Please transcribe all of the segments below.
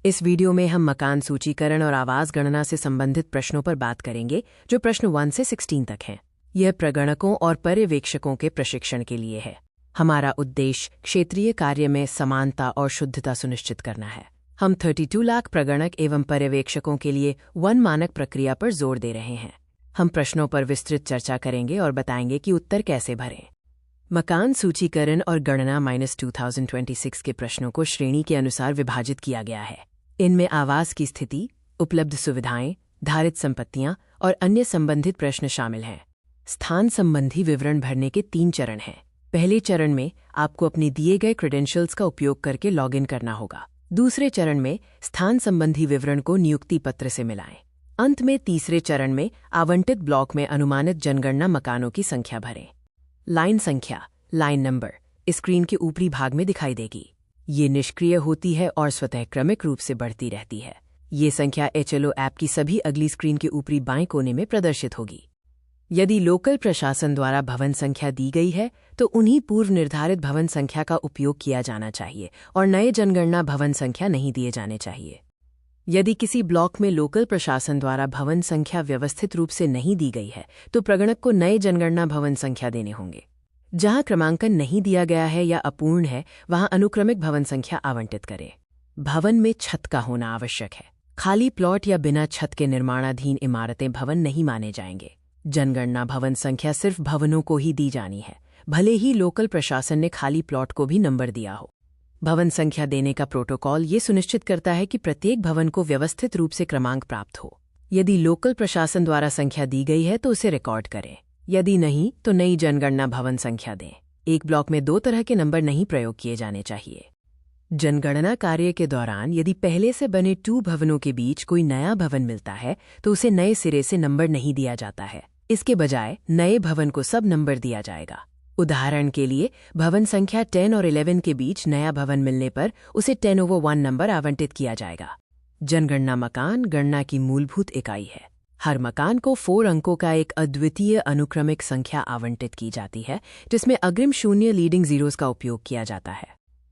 इस वीडियो में हम मकान सूचीकरण और आवास गणना से संबंधित प्रश्नों पर बात करेंगे जो प्रश्न 1 से 16 तक हैं। यह प्रगणकों और पर्यवेक्षकों के प्रशिक्षण के लिए है। हमारा उद्देश्य क्षेत्रीय कार्य में समानता और शुद्धता सुनिश्चित करना है। हम 32 लाख प्रगणक एवं पर्यवेक्षकों के लिए 1 मानक प्रक्रिया पर जोर दे रहे हैं। हम प्रश्नों पर विस्तृत चर्चा करेंगे और बताएंगे कि उत्तर कैसे भरें। मकान सूचीकरण और गणना -2026 के प्रश्नों को श्रेणी के अनुसार विभाजित किया गया है। इनमें आवास की स्थिति, उपलब्ध सुविधाएं, धारित संपत्तियां और अन्य संबंधित प्रश्न शामिल हैं। स्थान संबंधी विवरण भरने के 3 चरण हैं। पहले चरण में आपको अपने दिए गए क्रेडेंशियल्स का उपयोग करके लॉगिन करना होगा। दूसरे चरण में स्थान संबंधी विवरण को नियुक्ति पत्र से मिलाएं। अंत में तीसरे चरण में आवंटित ब्लॉक में अनुमानित जनगणना मकानों की संख्या भरें। लाइन संख्या, लाइन नंबर स्क्रीन के ऊपरी भाग में दिखाई देगी। ये निष्क्रिय होती है और स्वतः क्रमिक रूप से बढ़ती रहती है। ये संख्या HLO ऐप की सभी अगली स्क्रीन के ऊपरी बाएं कोने में प्रदर्शित होगी। यदि लोकल प्रशासन द्वारा भवन संख्या दी गई है तो उन्हीं पूर्व निर्धारित भवन संख्या का उपयोग किया जाना चाहिए और नए जनगणना भवन संख्या नहीं दिए जाने चाहिए। यदि किसी ब्लॉक में लोकल प्रशासन द्वारा भवन संख्या व्यवस्थित रूप से नहीं दी गई है तो प्रगणक को नए जनगणना भवन संख्या देने होंगे। जहां क्रमांकन नहीं दिया गया है या अपूर्ण है वहां अनुक्रमिक भवन संख्या आवंटित करें। भवन में छत का होना आवश्यक है। खाली प्लॉट या बिना छत के निर्माणाधीन इमारतें भवन नहीं माने जाएंगे। जनगणना भवन संख्या सिर्फ भवनों को ही दी जानी है, भले ही लोकल प्रशासन ने खाली प्लॉट को भी नंबर दिया हो। भवन संख्या देने का प्रोटोकॉल ये सुनिश्चित करता है कि प्रत्येक भवन को व्यवस्थित रूप से क्रमांक प्राप्त हो। यदि लोकल प्रशासन द्वारा संख्या दी गई है तो उसे रिकॉर्ड करें। यदि नहीं तो नई जनगणना भवन संख्या दें। एक ब्लॉक में 2 तरह के नंबर नहीं प्रयोग किए जाने चाहिए। जनगणना कार्य के दौरान यदि पहले से बने 2 भवनों के बीच कोई नया भवन मिलता है तो उसे नए सिरे से नंबर नहीं दिया जाता है। इसके बजाय नए भवन को सब नंबर दिया जाएगा। उदाहरण के लिए भवन संख्या 10 और 11 के बीच नया भवन मिलने पर उसे 10/1 नंबर आवंटित किया जाएगा। जनगणना मकान गणना की मूलभूत इकाई है। हर मकान को 4 अंकों का एक अद्वितीय अनुक्रमिक संख्या आवंटित की जाती है जिसमें अग्रिम शून्य लीडिंग जीरोस का उपयोग किया जाता है।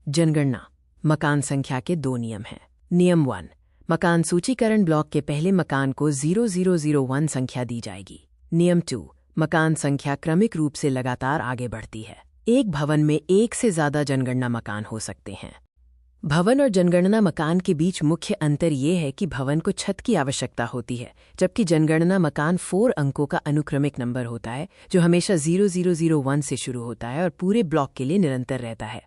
जनगणना मकान संख्या के 2 नियम हैं। नियम 1, मकान सूचीकरण ब्लॉक के पहले मकान को 0001 संख्या दी जाएगी। नियम 2, मकान संख्या क्रमिक रूप से लगातार आगे बढ़ती है। एक भवन में 1 से ज्यादा जनगणना मकान हो सकते हैं। भवन और जनगणना मकान के बीच मुख्य अंतर ये है कि भवन को छत की आवश्यकता होती है जबकि जनगणना मकान 4 अंकों का अनुक्रमिक नंबर होता है जो हमेशा 0001 से शुरू होता है और पूरे ब्लॉक के लिए निरंतर रहता है।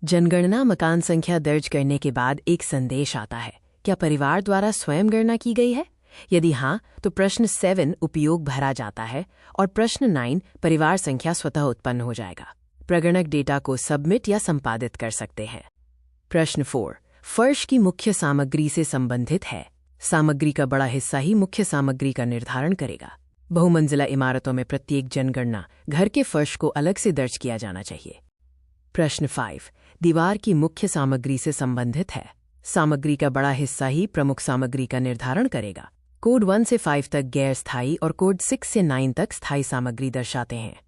जनगणना मकान संख्या दर्ज करने के बाद एक संदेश आता है, क्या परिवार द्वारा स्वयं गणना की गई है? यदि हाँ तो प्रश्न 7 उपयोग भरा जाता है और प्रश्न 9 परिवार संख्या स्वतः उत्पन्न हो जाएगा। प्रगणक डेटा को सबमिट या संपादित कर सकते हैं। प्रश्न 4, फर्श की मुख्य सामग्री से संबंधित है। सामग्री का बड़ा हिस्सा ही मुख्य सामग्री का निर्धारण करेगा। बहुमंजिला इमारतों में प्रत्येक जनगणना घर के फर्श को अलग से दर्ज किया जाना चाहिए। प्रश्न 5, दीवार की मुख्य सामग्री से संबंधित है। सामग्री का बड़ा हिस्सा ही प्रमुख सामग्री का निर्धारण करेगा। कोड 1 से 5 तक गैर स्थायी और कोड 6 से 9 तक स्थायी सामग्री दर्शाते हैं।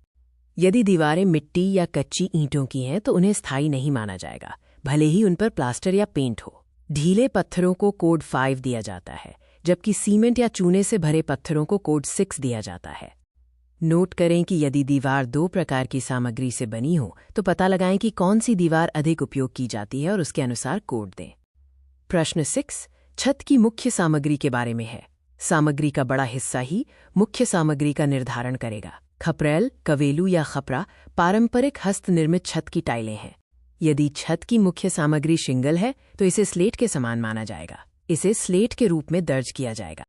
यदि दीवारें मिट्टी या कच्ची ईंटों की हैं तो उन्हें स्थायी नहीं माना जाएगा, भले ही उन पर प्लास्टर या पेंट हो। ढीले पत्थरों को कोड 5 दिया जाता है जबकि सीमेंट या चूने से भरे पत्थरों को कोड 6 दिया जाता है। नोट करें कि यदि दीवार 2 प्रकार की सामग्री से बनी हो तो पता लगाएं कि कौन सी दीवार अधिक उपयोग की जाती है और उसके अनुसार कोड दें। प्रश्न 6, छत की मुख्य सामग्री के बारे में है। सामग्री का बड़ा हिस्सा ही मुख्य सामग्री का निर्धारण करेगा। खपरेल, कवेलू या खपरा पारंपरिक हस्तनिर्मित छत की टाइलें हैं। यदि छत की मुख्य सामग्री शिंगल है तो इसे स्लेट के समान माना जाएगा। इसे स्लेट के रूप में दर्ज किया जाएगा।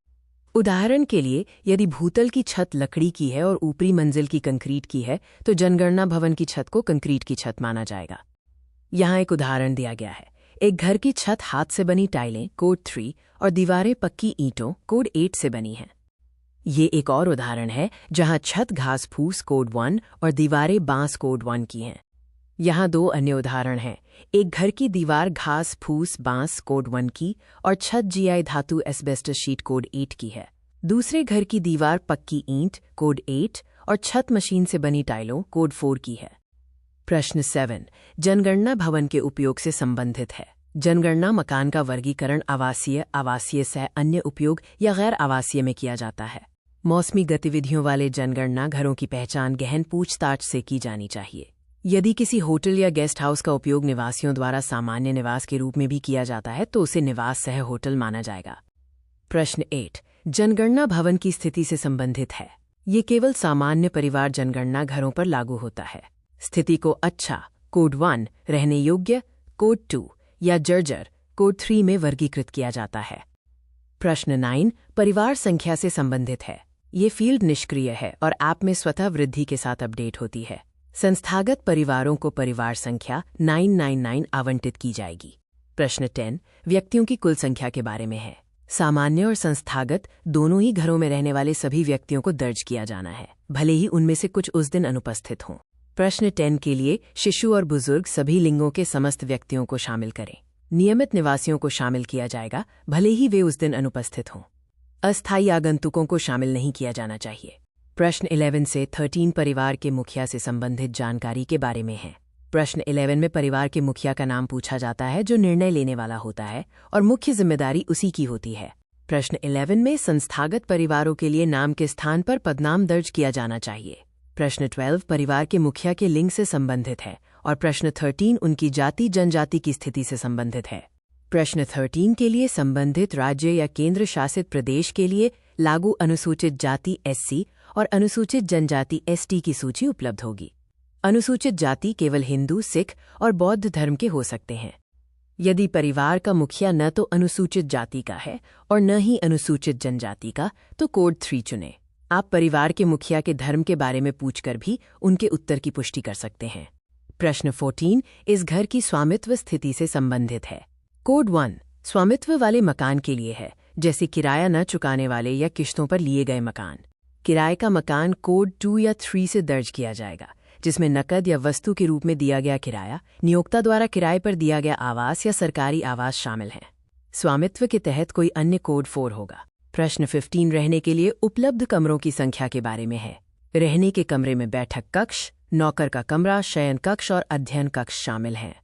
उदाहरण के लिए यदि भूतल की छत लकड़ी की है और ऊपरी मंजिल की कंक्रीट की है तो जनगणना भवन की छत को कंक्रीट की छत माना जाएगा। यहाँ एक उदाहरण दिया गया है। एक घर की छत हाथ से बनी टाइलें कोड 3 और दीवारें पक्की ईंटों कोड 8 से बनी हैं। ये एक और उदाहरण है जहां छत घास फूस कोड 1 और दीवारें बांस कोड 1 की हैं। यहाँ 2 अन्य उदाहरण हैं। एक घर की दीवार घास फूस बांस कोड 1 की और छत GI धातु एस्बेस्टस शीट कोड 8 की है। दूसरे घर की दीवार पक्की ईंट कोड 8 और छत मशीन से बनी टाइलों कोड 4 की है। प्रश्न 7 जनगणना भवन के उपयोग से संबंधित है। जनगणना मकान का वर्गीकरण आवासीय, आवासीय सह अन्य उपयोग या गैर आवासीय में किया जाता है। मौसमी गतिविधियों वाले जनगणना घरों की पहचान गहन पूछताछ से की जानी चाहिए। यदि किसी होटल या गेस्ट हाउस का उपयोग निवासियों द्वारा सामान्य निवास के रूप में भी किया जाता है तो उसे निवास सह होटल माना जाएगा। प्रश्न 8 जनगणना भवन की स्थिति से संबंधित है। ये केवल सामान्य परिवार जनगणना घरों पर लागू होता है। स्थिति को अच्छा कोड 1 रहने योग्य, कोड 2 या जर्जर कोड 3 में वर्गीकृत किया जाता है। प्रश्न 9 परिवार संख्या से संबंधित है। ये फील्ड निष्क्रिय है और ऐप में स्वतः वृद्धि के साथ अपडेट होती है। संस्थागत परिवारों को परिवार संख्या 999 आवंटित की जाएगी। प्रश्न 10 व्यक्तियों की कुल संख्या के बारे में है। सामान्य और संस्थागत दोनों ही घरों में रहने वाले सभी व्यक्तियों को दर्ज किया जाना है, भले ही उनमें से कुछ उस दिन अनुपस्थित हों। प्रश्न 10 के लिए शिशु और बुजुर्ग सभी लिंगों के समस्त व्यक्तियों को शामिल करें। नियमित निवासियों को शामिल किया जाएगा, भले ही वे उस दिन अनुपस्थित हों। अस्थायी आगंतुकों को शामिल नहीं किया जाना चाहिए। प्रश्न 11 से 13 परिवार के मुखिया से संबंधित जानकारी के बारे में है। प्रश्न 11 में परिवार के मुखिया का नाम पूछा जाता है जो निर्णय लेने वाला होता है और मुख्य जिम्मेदारी उसी की होती है। प्रश्न 11 में संस्थागत परिवारों के लिए नाम के स्थान पर पदनाम दर्ज किया जाना चाहिए। प्रश्न 12 परिवार के मुखिया के लिंग से संबंधित है और प्रश्न 13 उनकी जाति जनजाति की स्थिति से संबंधित है। प्रश्न 13 के लिए संबंधित राज्य या केंद्र शासित प्रदेश के लिए लागू अनुसूचित जाति SC और अनुसूचित जनजाति ST की सूची उपलब्ध होगी। अनुसूचित जाति केवल हिंदू, सिख और बौद्ध धर्म के हो सकते हैं। यदि परिवार का मुखिया न तो अनुसूचित जाति का है और न ही अनुसूचित जनजाति का, तो कोड 3 चुनें। आप परिवार के मुखिया के धर्म के बारे में पूछकर भी उनके उत्तर की पुष्टि कर सकते हैं। प्रश्न 14 इस घर की स्वामित्व स्थिति से संबंधित है। कोड 1 स्वामित्व वाले मकान के लिए है, जैसे किराया न चुकाने वाले या किश्तों पर लिए गए मकान। किराए का मकान कोड 2 या 3 से दर्ज किया जाएगा, जिसमें नकद या वस्तु के रूप में दिया गया किराया, नियोक्ता द्वारा किराए पर दिया गया आवास या सरकारी आवास शामिल हैं। स्वामित्व के तहत कोई अन्य कोड 4 होगा। प्रश्न 15 रहने के लिए उपलब्ध कमरों की संख्या के बारे में है। रहने के कमरे में बैठक कक्ष, नौकर का कमरा, शयन कक्ष और अध्ययन कक्ष शामिल हैं।